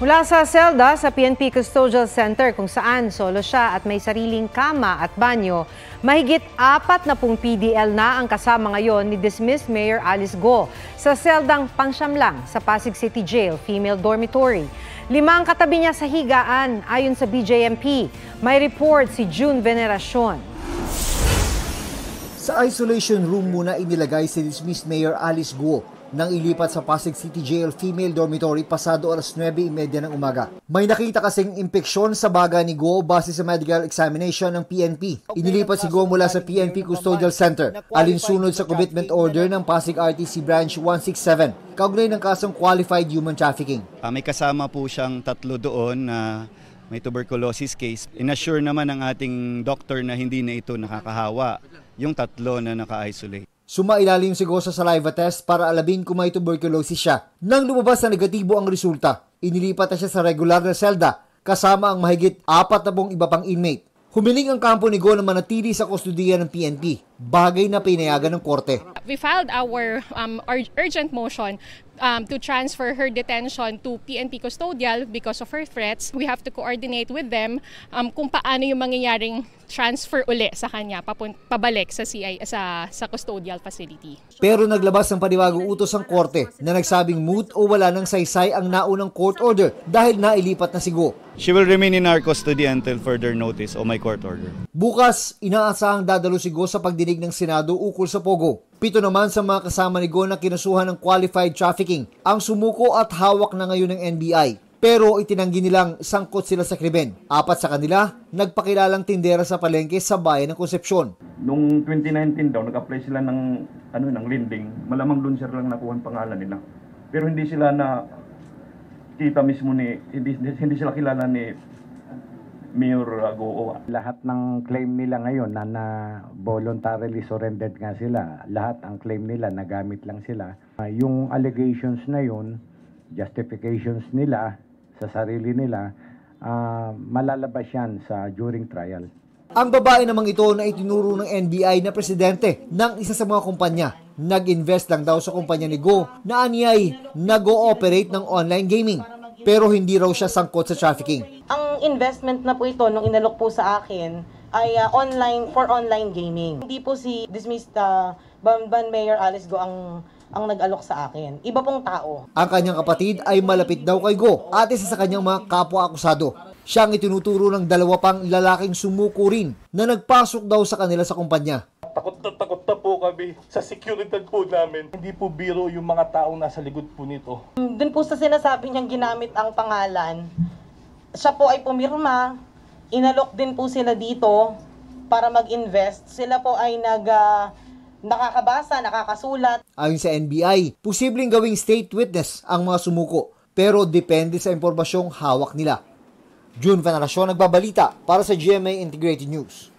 Mula sa selda sa PNP Custodial Center kung saan solo siya at may sariling kama at banyo, mahigit 40 PDL na ang kasama ngayon ni dismissed Mayor Alice Go sa seldang pangsyam lang sa Pasig City Jail Female Dormitory. 5 ang katabi niya sa higaan ayon sa BJMP. May report si June Veneracion. Sa isolation room muna inilagay si dismissed Mayor Alice Go nang ilipat sa Pasig City Jail Female Dormitory pasado alas 9:30 ng umaga. May nakita kasing impeksyon sa baga ni Go base sa medical examination ng PNP. Inilipat si Go mula sa PNP Custodial Center alinsunod sa commitment order ng Pasig RTC Branch 167 kaugnay ng kasong qualified human trafficking. May kasama po siyang 3 doon na may tuberculosis case. Inassure naman ng ating doktor na hindi na ito nakakahawa yung 3 na naka-isolate. Sumailalim si Go sa saliva test para alamin kung may tuberculosis siya. Nang lumabas na negatibo ang resulta, inilipat na siya sa regular na selda kasama ang mahigit 40 iba pang inmate. Humiling ang kampo ni Go na manatili sa kustudiya ng PNP, bagay na pinayagan ng korte. We filed our urgent motion to transfer her detention to PNP Custodial because of her threats. We have to coordinate with them kung paano yung mangyayaring transfer uli sa kanya pabalik sa sa custodial facility. Pero naglabas ng panibagong utos ang korte na nagsabing moot o wala ng saysay ang naunang court order dahil nailipat na si Go. She will remain in our custody until further notice o my court order. Bukas, inaasahang dadalo si Go sa pagdinig ng Senado ukol sa Pogo. 7 naman sa mga kasama ni Go na kinasuhan ng qualified trafficking ang sumuko at hawak na ngayon ng NBI. Pero itinanggi nilang sangkot sila sa krimen. 4 sa kanila, nagpakilalang tindera sa palengke sa bayan ng Concepcion. Noong 2019 daw, nag-apply sila ng lending. Malamang doon sila lang nakuha ang pangalan nila. Pero hindi sila na kita mismo hindi sila kilala ni Mayor Go. Lahat ng claim nila ngayon na voluntarily surrendered nga sila. Lahat ang claim nila nagamit lang sila. Yung allegations na yun, justifications nila sa sarili nila, malalabas yan during trial. Ang babae namang ito na itinuro ng NBI na presidente ng isa sa mga kumpanya. Nag-invest lang daw sa kumpanya ni Go na anyay nag-ooperate ng online gaming. Pero hindi raw siya sangkot sa trafficking. Ang investment na po ito nung inalok po sa akin ay online gaming. Hindi po si dismissed Bamban Mayor Alice Go ang nag-alok sa akin. Iba pong tao. Ang kanyang kapatid ay malapit daw kay Go at isa sa kanyang mga kapwa-akusado. Siya ang itinuturo ng 2 pang lalaking sumuko rin na nagpasok daw sa kanila sa kumpanya. Takot na po kami sa seguridad po namin. Hindi po biro yung mga taong nasa likod po nito. Dun po sa sinasabi niyang ginamit ang pangalan, siya po ay pumirma, inalok din po sila dito para mag-invest. Sila po ay nakakabasa, nakakasulat. Ayon sa NBI, posibleng gawing state witness ang mga sumuko, pero depende sa impormasyong hawak nila. June Veneracion, nagbabalita para sa GMA Integrated News.